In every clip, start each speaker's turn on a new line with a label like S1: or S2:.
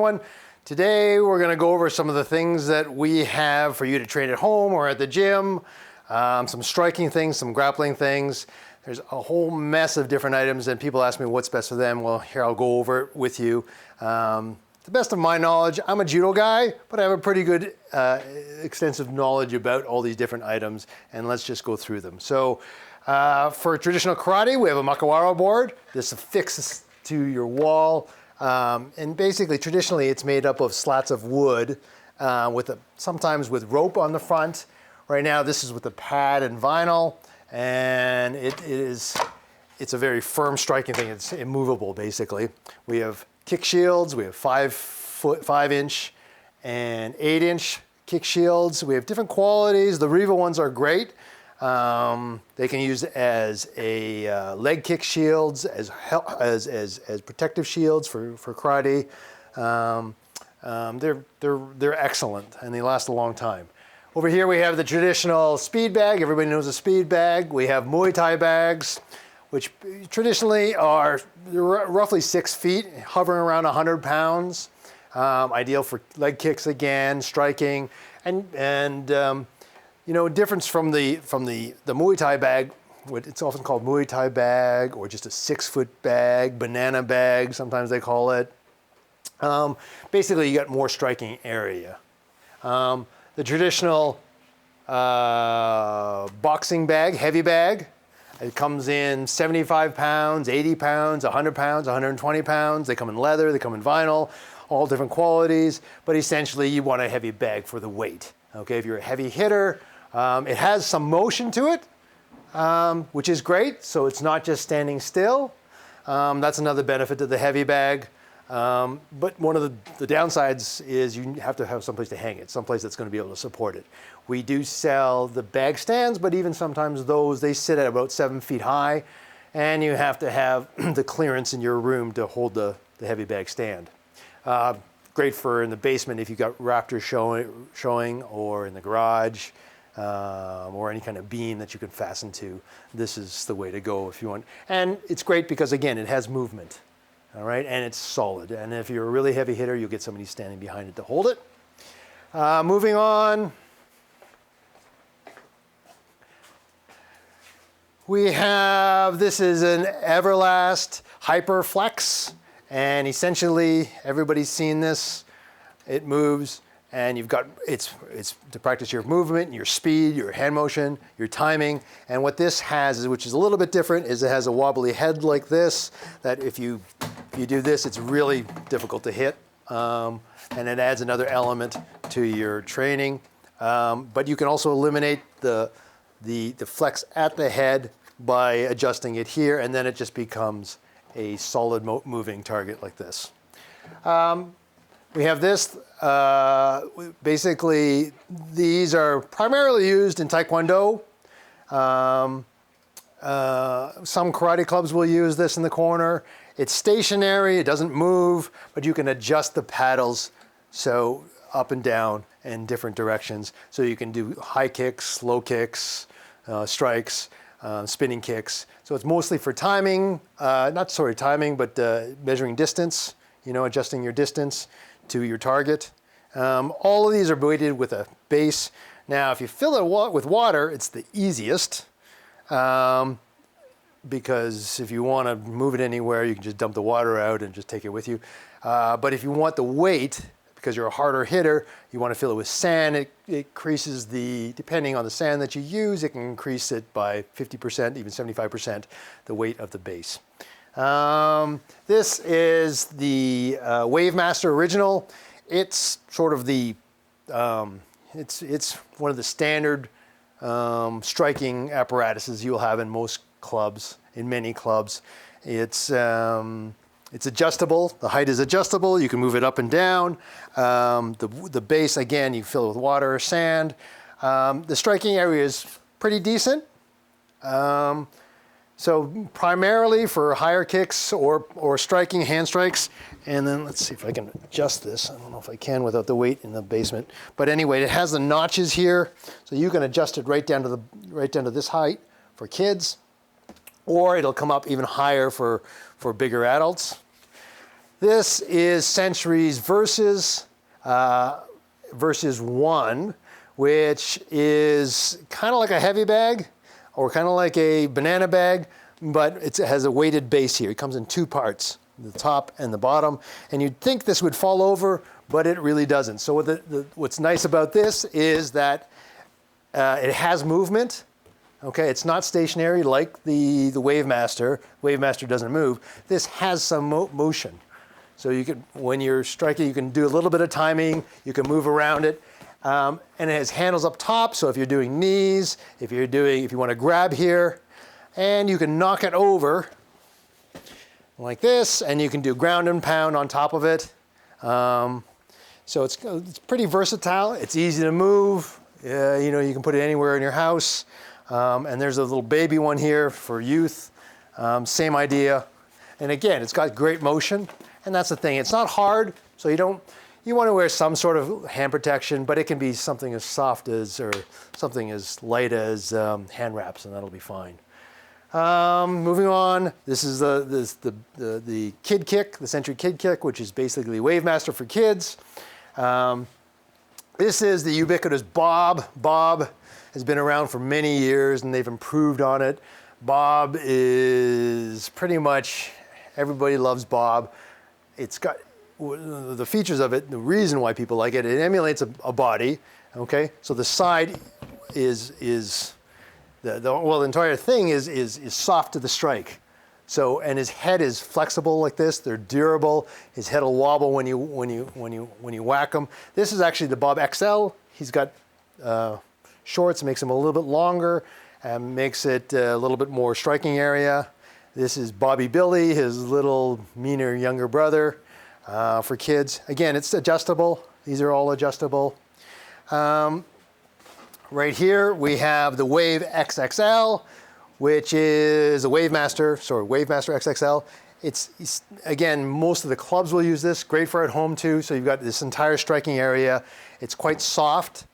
S1: everyone. Today we're going to go over some of the things that we have for you to train at home or at the gym. Some striking things, some grappling things. There's a whole mess of different items and people ask me what's best for them. Well, here I'll go over it with you. To the best of my knowledge, I'm a judo guy, but I have a pretty good extensive knowledge about all these different items, and let's just go through them. So for traditional karate, we have a makawara board. This affixes to your wall. And basically, traditionally, it's made up of slats of wood sometimes with rope on the front. Right now, this is with a pad and vinyl, and it's a very firm striking thing. It's immovable, basically. We have kick shields. We have 5-inch and 8-inch kick shields. We have different qualities. The Riva ones are great. They can use as a leg kick shields, as protective shields for karate. They're excellent and they last a long time. Over here we have the traditional speed bag. Everybody knows a speed bag. We have Muay Thai bags, which traditionally are roughly 6 feet, hovering around 100 pounds. Ideal for leg kicks again, striking, and you know, difference from the Muay Thai bag. It's often called Muay Thai bag or just a 6-foot bag, banana bag, sometimes they call it. Basically, you got more striking area. The traditional boxing bag, heavy bag, it comes in 75 pounds, 80 pounds, 100 pounds, 120 pounds. They come in leather, they come in vinyl, all different qualities, but essentially you want a heavy bag for the weight. Okay, if you're a heavy hitter, it has some motion to it, which is great. So it's not just standing still. That's another benefit to the heavy bag. But one of the downsides is you have to have someplace to hang it, someplace that's going to be able to support it. We do sell the bag stands, but even sometimes those, they sit at about 7 feet high, and you have to have the clearance in your room to hold the heavy bag stand. Great for in the basement if you've got rafters showing or in the garage. Or any kind of beam that you can fasten to. This is the way to go if you want. And it's great because, again, it has movement, all right? And it's solid. And if you're a really heavy hitter, you'll get somebody standing behind it to hold it. Moving on. We have, this is an Everlast HyperFlex. And essentially, everybody's seen this. It moves. And you've got, it's to practice your movement, your speed, your hand motion, your timing. And what this has, which is a little bit different, is it has a wobbly head like this, that if you do this, it's really difficult to hit. And it adds another element to your training. But you can also eliminate the flex at the head by adjusting it here, and then it just becomes a solid moving target like this. We have this, basically these are primarily used in Taekwondo. Some karate clubs will use this in the corner. It's stationary, it doesn't move, but you can adjust the paddles so up and down in different directions. So you can do high kicks, low kicks, strikes, spinning kicks. So it's mostly for timing, but measuring distance, you know, adjusting your distance to your target. All of these are weighted with a base. Now, if you fill it with water, it's the easiest because if you want to move it anywhere, you can just dump the water out and just take it with you. But if you want the weight, because you're a harder hitter, you want to fill it with sand. It increases depending on the sand that you use, it can increase it by 50%, even 75%, the weight of the base. This is the Wavemaster Original. It's sort of the, it's one of the standard striking apparatuses you'll have in most clubs, in many clubs. It's adjustable. The height is adjustable. You can move it up and down. The base, again, you fill it with water or sand. The striking area is pretty decent. So primarily for higher kicks or striking, hand strikes. And then let's see if I can adjust this. I don't know if I can without the weight in the basement. But anyway, it has the notches here, so you can adjust it right down to this height for kids, or it'll come up even higher for bigger adults. This is Century's versus 1, which is kind of like a heavy bag or kind of like a banana bag, but it has a weighted base here. It comes in 2 parts, the top and the bottom. And you'd think this would fall over, but it really doesn't. So what's nice about this is that it has movement. Okay, it's not stationary like the Wavemaster. Wavemaster doesn't move. This has some motion. So you can, when you're striking, you can do a little bit of timing. You can move around it. And it has handles up top. So if you're doing knees, if you want to grab here, and you can knock it over like this, and you can do ground and pound on top of it. So it's pretty versatile. It's easy to move. You know, you can put it anywhere in your house. And there's a little baby one here for youth. Same idea. And again, it's got great motion. And that's the thing. It's not hard, so you want to wear some sort of hand protection, but it can be something as soft as, or something as light as hand wraps, and that'll be fine. Moving on, this is the Kid Kick, the Century Kid Kick, which is basically Wavemaster for kids. This is the ubiquitous BOB. BOB has been around for many years, and they've improved on it. BOB is pretty much, everybody loves BOB. It's got the features of it, the reason why people like it, it emulates a body, okay? So the side is the entire thing is soft to the strike. So, and his head is flexible like this. They're durable. His head will wobble when you whack him. This is actually the BOB XL. He's got shorts, makes him a little bit longer, and makes it a little bit more striking area. This is Bobby Billy, his little meaner younger brother for kids. Again, it's adjustable. These are all adjustable. Right here we have the Wave XXL, which is a Wavemaster XXL. It's again, most of the clubs will use this. Great for at home too. So you've got this entire striking area. It's quite soft.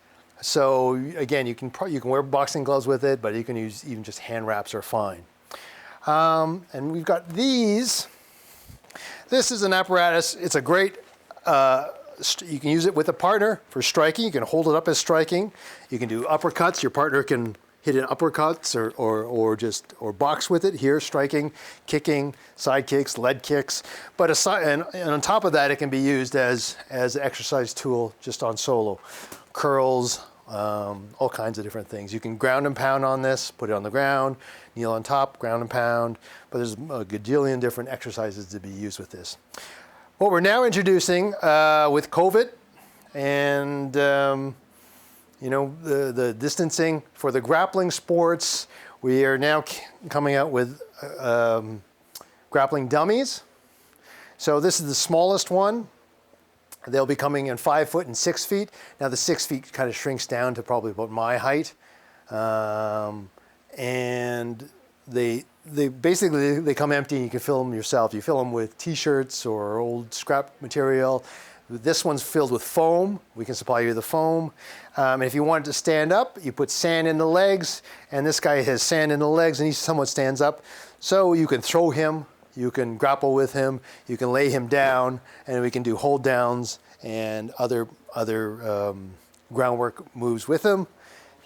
S1: So again, you can wear boxing gloves with it, but you can use even just hand wraps are fine. And we've got these. This is an apparatus. It's a great, you can use it with a partner for striking. You can hold it up as striking. You can do uppercuts. Your partner can hit in uppercuts or box with it here, striking, kicking, side kicks, lead kicks. But and on top of that, it can be used as an exercise tool just on solo. Curls, all kinds of different things. You can ground and pound on this, put it on the ground, kneel on top, ground and pound, but there's a gajillion different exercises to be used with this. What we're now introducing with COVID and you know, the distancing for the grappling sports, we are now coming out with grappling dummies. So this is the smallest one. They'll be coming in 5 foot and 6 feet. Now the 6 feet kind of shrinks down to probably about my height. And they basically come empty and you can fill them yourself. You fill them with t-shirts or old scrap material. This one's filled with foam. We can supply you the foam. And if you want it to stand up, you put sand in the legs, and this guy has sand in the legs and he somewhat stands up. So you can throw him, you can grapple with him, you can lay him down, and we can do hold downs and other groundwork moves with him.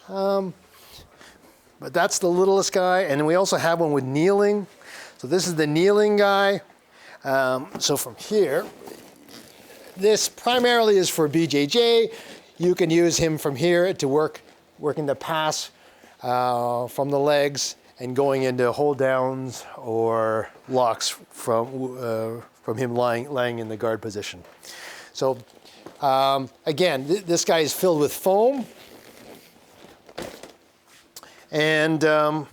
S1: But that's the littlest guy. And then we also have one with kneeling. So this is the kneeling guy. So from here, this primarily is for BJJ. You can use him from here to working the pass from the legs and going into hold downs or locks from him lying in the guard position. So again, this guy is filled with foam. And not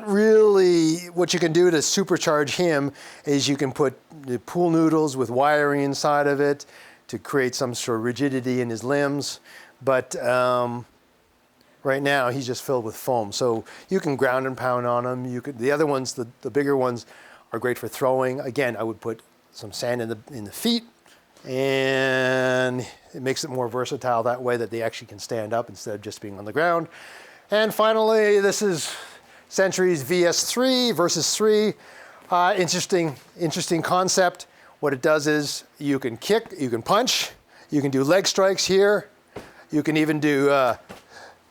S1: really, what you can do to supercharge him is you can put the pool noodles with wiring inside of it to create some sort of rigidity in his limbs. But right now he's just filled with foam. So you can ground and pound on him. The other ones, the bigger ones, are great for throwing. Again, I would put some sand in the feet, and it makes it more versatile that way that they actually can stand up instead of just being on the ground. And finally, this is Century's VS3 versus 3. Interesting concept. What it does is you can kick, you can punch, you can do leg strikes here. You can even do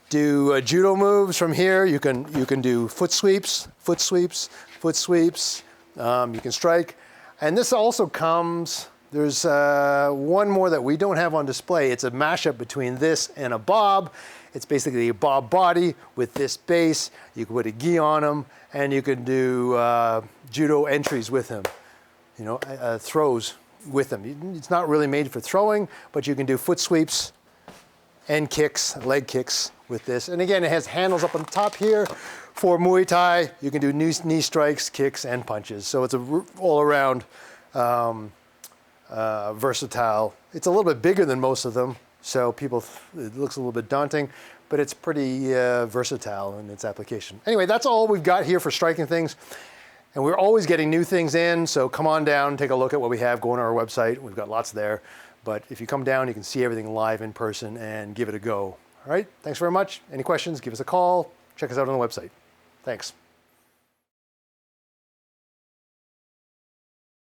S1: judo moves from here. You can do foot sweeps. You can strike. And this also comes, there's one more that we don't have on display. It's a mashup between this and a bob. It's basically a bob body with this base. You can put a gi on him, and you can do judo entries with him, you know, throws with him. It's not really made for throwing, but you can do foot sweeps and kicks, leg kicks with this. And again, it has handles up on top here for Muay Thai. You can do knee strikes, kicks, and punches. So it's a all-around versatile. It's a little bit bigger than most of them, so it looks a little bit daunting, but it's pretty versatile in its application. Anyway, that's all we've got here for striking things. And we're always getting new things in, so come on down, take a look at what we have, go on our website. We've got lots there. But if you come down, you can see everything live in person and give it a go. All right, thanks very much. Any questions, give us a call. Check us out on the website. Thanks.